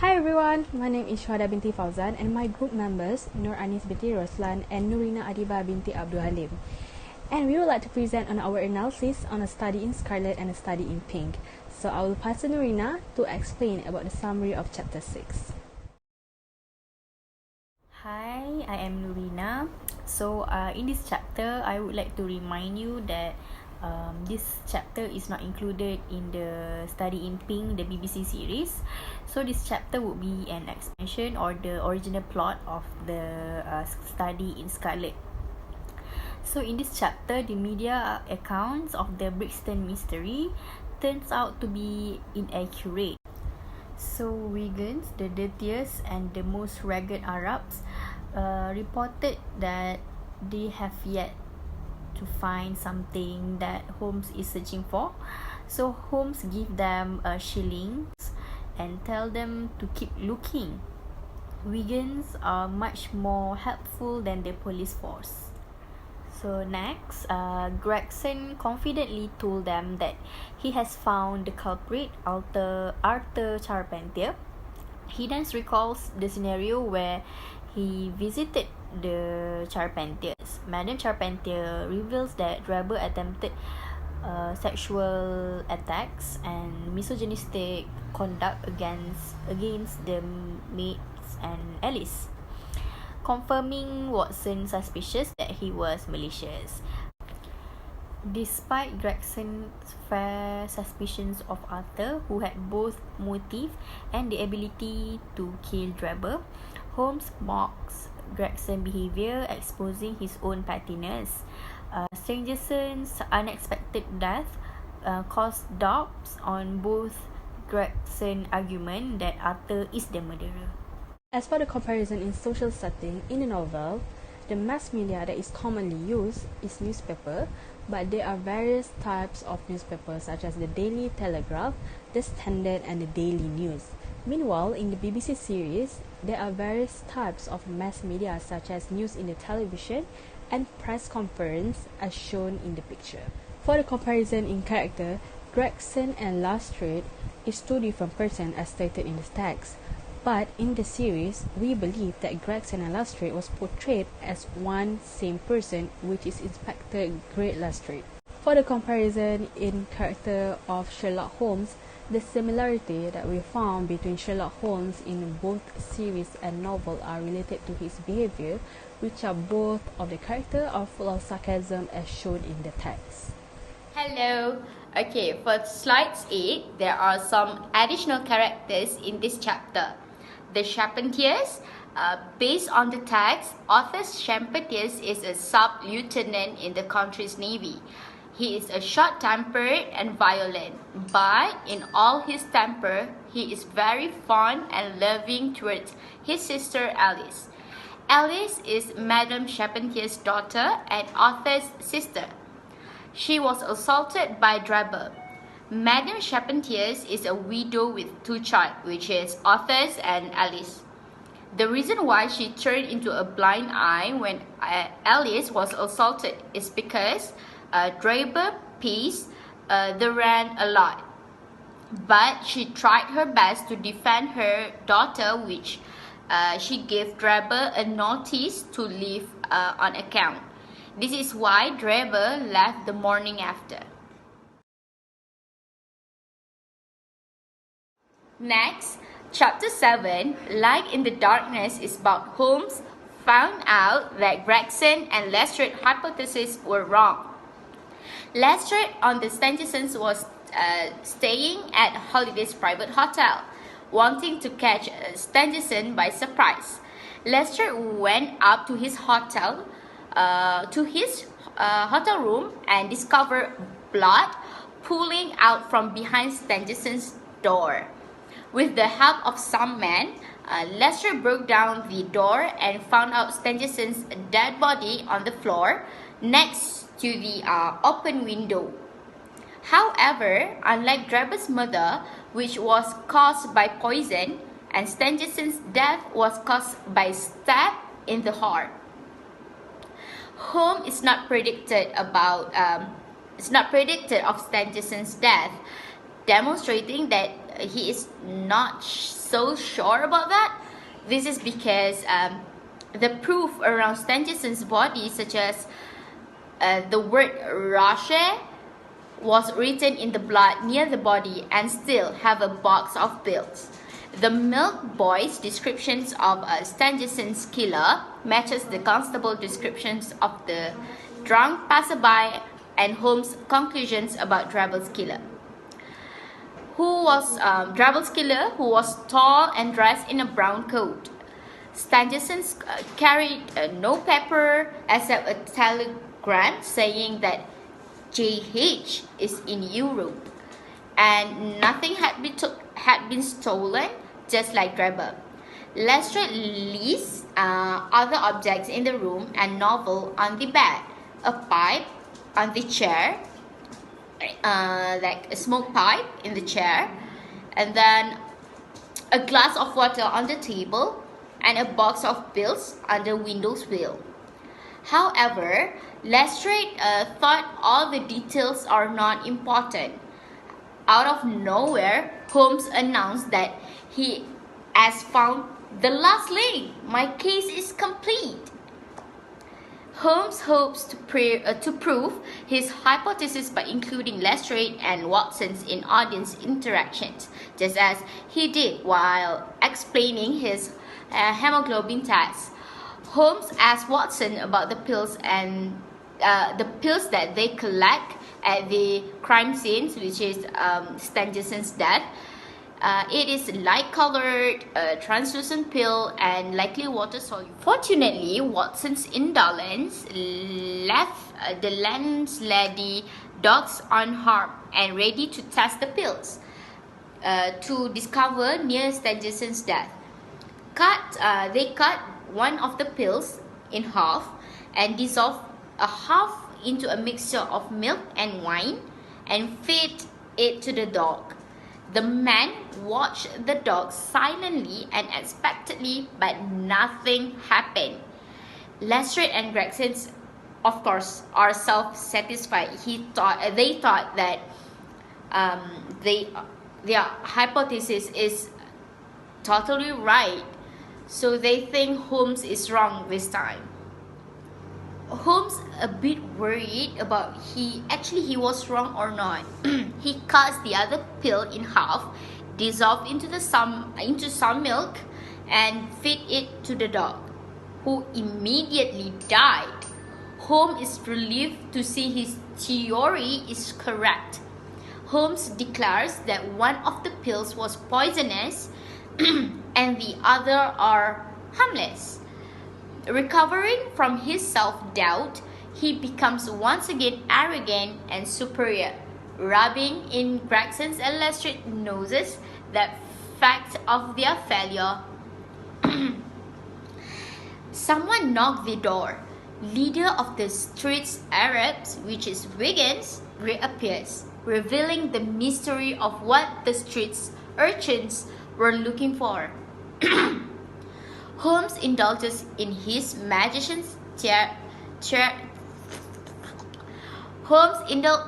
Hi everyone, my name is SYUHADAH binti FAUZAN and my group members Nurina binti ROSLAN and Nurina Adibah binti ABDUL. And we would like to present on our analysis on a study in Scarlet and a study in Pink. So I will pass to Nurina to explain about the summary of chapter 6. Hi, I am Nurina. So in this chapter, I would like to remind you that this chapter is not included in the study in Pink, the BBC series. So this chapter would be an expansion or the original plot of the study in Scarlet. So in this chapter, the media accounts of the Brixton mystery turns out to be inaccurate. So Wiggins, the dirtiest and the most ragged Arabs, reported that they have yet to find something that Holmes is searching for. So Holmes give them shillings and tell them to keep looking. Wiggins are much more helpful than the police force. So next, Gregson confidently told them that he has found the culprit, Arthur Charpentier. He then recalls the scenario where he visited the Charpentiers. Madame Charpentier reveals that Draper attempted sexual attacks and misogynistic conduct against the maids and Alice, confirming Watson's suspicious that he was malicious. Despite Gregson's fair suspicions of Arthur, who had both motive and the ability to kill Draper, Holmes mocks Gregson's behavior, exposing his own pettiness. Stangerson's unexpected death caused doubts on both Gregson's argument that Arthur is the murderer. As for the comparison in social setting in the novel, the mass media that is commonly used is newspaper, but there are various types of newspapers such as the Daily Telegraph, the Standard and the Daily News. Meanwhile, in the BBC series, there are various types of mass media such as news in the television and press conference as shown in the picture. For the comparison in character, Gregson and Lestrade is two different persons as stated in the text. But in the series, we believe that Gregson and Lestrade was portrayed as one same person, which is Inspector Great Lestrade. For the comparison in character of Sherlock Holmes, the similarity that we found between Sherlock Holmes in both series and novel are related to his behavior, which are both of the character are full of sarcasm as shown in the text. Hello. Okay, for slides 8, there are some additional characters in this chapter. The Charpentiers, based on the text, Arthur Charpentiers is a sub-lieutenant in the country's navy. He is a short-tempered and violent, but in all his temper, he is very fond and loving towards his sister Alice. Alice is Madame Charpentier's daughter and Arthur's sister. She was assaulted by Draper. Madame Charpentier is a widow with two children, which is Arthur's and Alice. The reason why she turned into a blind eye when Alice was assaulted is because Draper paced the rent a lot. But she tried her best to defend her daughter, which she gave Draper a notice to leave on account. This is why Draper left the morning after. Next, chapter 7, Light in the Darkness, is about Holmes found out that Gregson and Lestrade hypotheses were wrong. Lestrade on the Stangersons was staying at Holiday's private hotel, wanting to catch Stangerson by surprise. Lestrade went up to his hotel room and discovered blood pooling out from behind Stangerson's door. With the help of some men, Lestrade broke down the door and found out Stangerson's dead body on the floor next to the open window. However, unlike Draper's murder, which was caused by poison, and Stangerson's death was caused by stab in the heart, Holmes is not predicted of Stangerson's death, demonstrating that he is not so sure about that. This is because the proof around Stangerson's body, such as the word Roche, was written in the blood near the body and still have a box of pills. The milk boy's descriptions of Stangerson's killer matches the constable descriptions of the drunk passerby and Holmes' conclusions about Drabble's killer. Drabble's killer, who was tall and dressed in a brown coat. Stangerson carried no paper except a telegram saying that JH is in Europe, and nothing had been stolen, just like Drabble. Lestrade lists other objects in the room and novel on the bed, a pipe on the chair, like a smoke pipe in the chair, and then a glass of water on the table, and a box of pills on the window sill. However, Lestrade thought all the details are not important. Out of nowhere, Holmes announced that he has found the last link. My case is complete. Holmes hopes to prove his hypothesis by including Lestrade and Watson's in audience interactions, just as he did while explaining his hemoglobin test. Holmes asked Watson about the pills and the pills that they collect at the crime scene, which is Stangerson's death. It is light-colored, translucent pill, and likely water-soluble. Fortunately, Watson's indolence left the landlady dogs unharmed and ready to test the pills to discover near Stangerson's death. They cut one of the pills in half and dissolved a half into a mixture of milk and wine and fed it to the dog. The man watched the dog silently and expectantly, but nothing happened. Lestrade and Gregson, of course, are self-satisfied. They thought that their hypothesis is totally right, so they think Holmes is wrong this time. Holmes a bit worried about he was wrong or not. He cuts the other pill in half, dissolved into some milk, and fed it to the dog, who immediately died. Holmes is relieved to see his theory is correct. Holmes declares that one of the pills was poisonous and the other are harmless. Recovering from his self-doubt, he becomes once again arrogant and superior, rubbing in Gregson's and Lestrade's noses the fact of their failure. Someone knocked the door. Leader of the street's Arabs, which is Wiggins, reappears, revealing the mystery of what the street's urchins were looking for. Holmes indulges in his magician's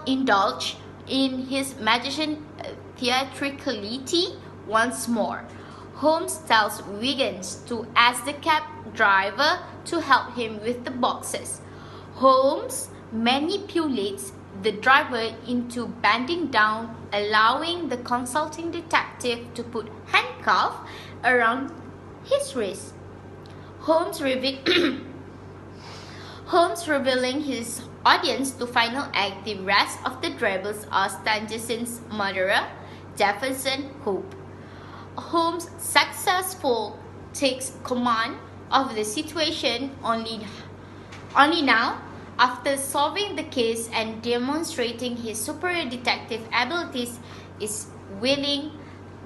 indulged in his magician theatricality once more. Holmes tells Wiggins to ask the cab driver to help him with the boxes. Holmes manipulates the driver into bending down, allowing the consulting detective to put handcuffs around his wrist. Holmes revealing his audience to final act the rest of the drabbles are Stangerson's murderer, Jefferson Hope. Holmes successful takes command of the situation only now after solving the case and demonstrating his superior detective abilities is willing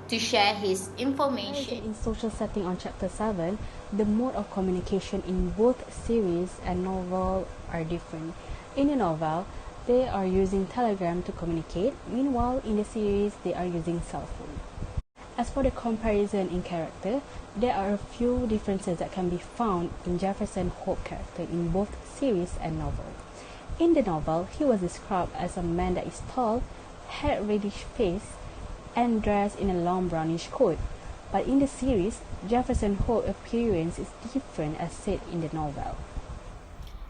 to share his information. In social setting on chapter 7, the mode of communication in both series and novel are different. In the novel, they are using telegram to communicate, meanwhile in the series they are using cell phone. As for the comparison in character, there are a few differences that can be found in Jefferson Hope character in both series and novel. In the novel, he was described as a man that is tall, had reddish face, and dressed in a long brownish coat. But in the series, Jefferson Hope's appearance is different as said in the novel.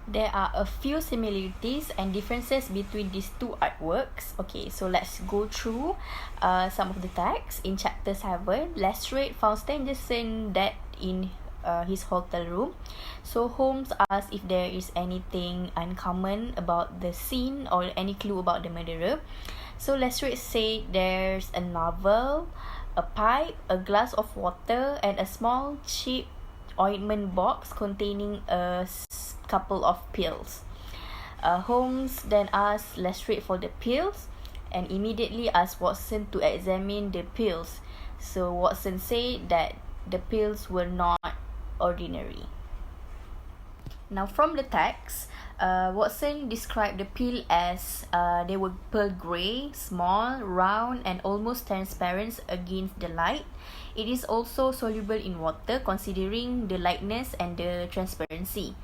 There are a few similarities and differences between these two artworks. Okay, so let's go through some of the texts. In chapter 7, Lestrade found Stangerson dead in his hotel room. So Holmes asks if there is anything uncommon about the scene or any clue about the murderer. So Lestrade said there's a novel, a pipe, a glass of water, and a small cheap ointment box containing a couple of pills. Holmes then asked Lestrade for the pills and immediately asked Watson to examine the pills. So Watson said that the pills were not ordinary. Now from the text, Watson described the pill as they were pearl grey, small, round, and almost transparent against the light. It is also soluble in water considering the lightness and the transparency.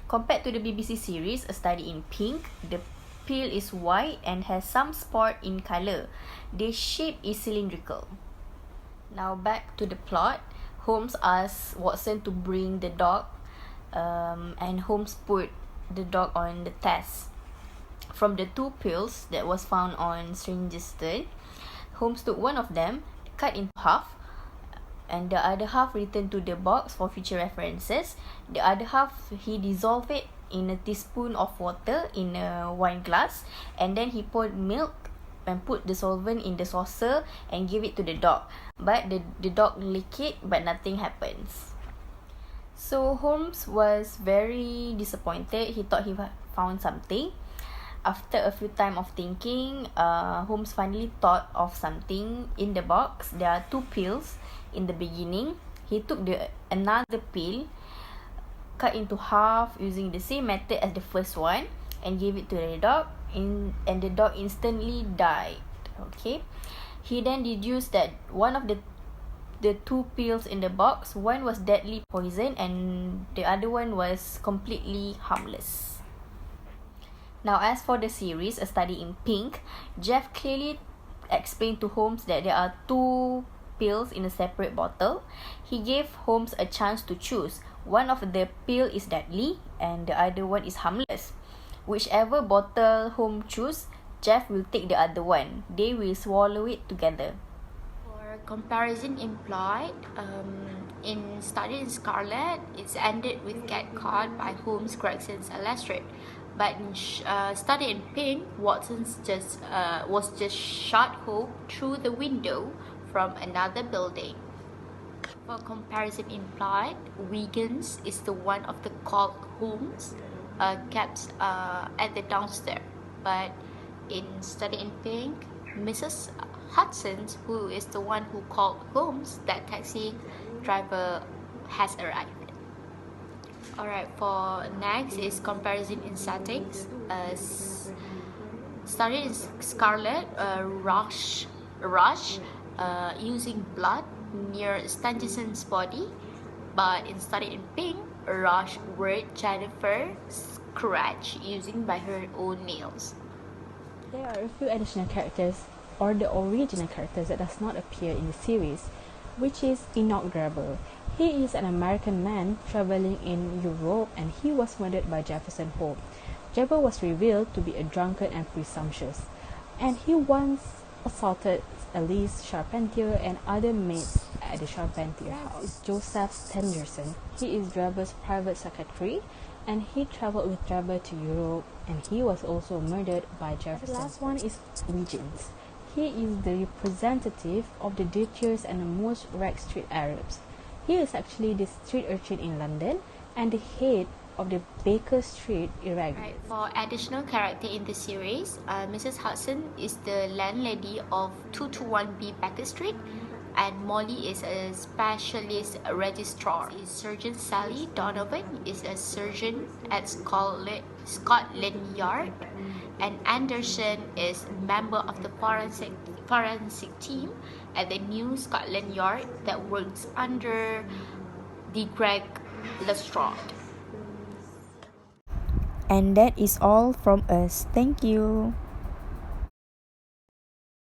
Compared to the BBC series A Study in Pink, the pill is white and has some spot in colour. The shape is cylindrical. Now back to the plot. Holmes asks Watson to bring the dog and Holmes put the dog on the test. From the two pills that was found on Stangerson, Holmes took one of them, cut into half, and the other half returned to the box for future references. The other half, he dissolved it in a teaspoon of water in a wine glass, and then he poured milk and put the solvent in the saucer and gave it to the dog. But the dog licked it, but nothing happens. So Holmes was very disappointed. He thought he found something. After a few time of thinking, Holmes finally thought of something in the box. There are two pills in the beginning. He took another pill, cut into half using the same method as the first one, and gave it to the dog, and the dog instantly died. Okay. He then deduced that one of the two pills in the box, one was deadly poison and the other one was completely harmless. Now as for the series A Study in Pink, Jeff clearly explained to Holmes that there are two pills in a separate bottle. He gave Holmes a chance to choose. One of the pill is deadly and the other one is harmless. Whichever bottle Holmes choose, Jeff will take the other one. They will swallow it together. Comparison implied. In Study in Scarlet, it's ended with get caught by Holmes, Gregson's Lestrade. But in Study in Pink, Watson was just shot home through the window from another building. For comparison implied, Wiggins is the one of the called Holmes kept at the downstairs. But in Study in Pink, Mrs. Hudson, who is the one who called Holmes, that taxi driver, has arrived. Alright, for next is comparison in settings. Study in Scarlet, Rush using blood near Stangerson's body, but in Study in Pink, Rush wrote Jennifer scratch using by her own nails. There are a few additional characters or the original characters that does not appear in the series, which is Enoch Drebber. He is an American man traveling in Europe and he was murdered by Jefferson Hope. Drebber was revealed to be a drunkard and presumptuous, and he once assaulted Elise Charpentier and other maids at the Charpentier house. Is Joseph Stangerson. He is Drebber's private secretary and he traveled with Drebber to Europe and he was also murdered by Jefferson. The last one is Wiggins. He is the representative of the dirtiest and the most ragged street Arabs. He is actually the street urchin in London and the head of the Baker Street irregular. Right. For additional character in the series, Mrs. Hudson is the landlady of 221B Baker Street, and Molly is a specialist registrar. Surgeon Sally Donovan is a surgeon at Scotland Yard, and Anderson is a member of the forensic team at the new Scotland Yard that works under the Greg Lestrade. And that is all from us. Thank you.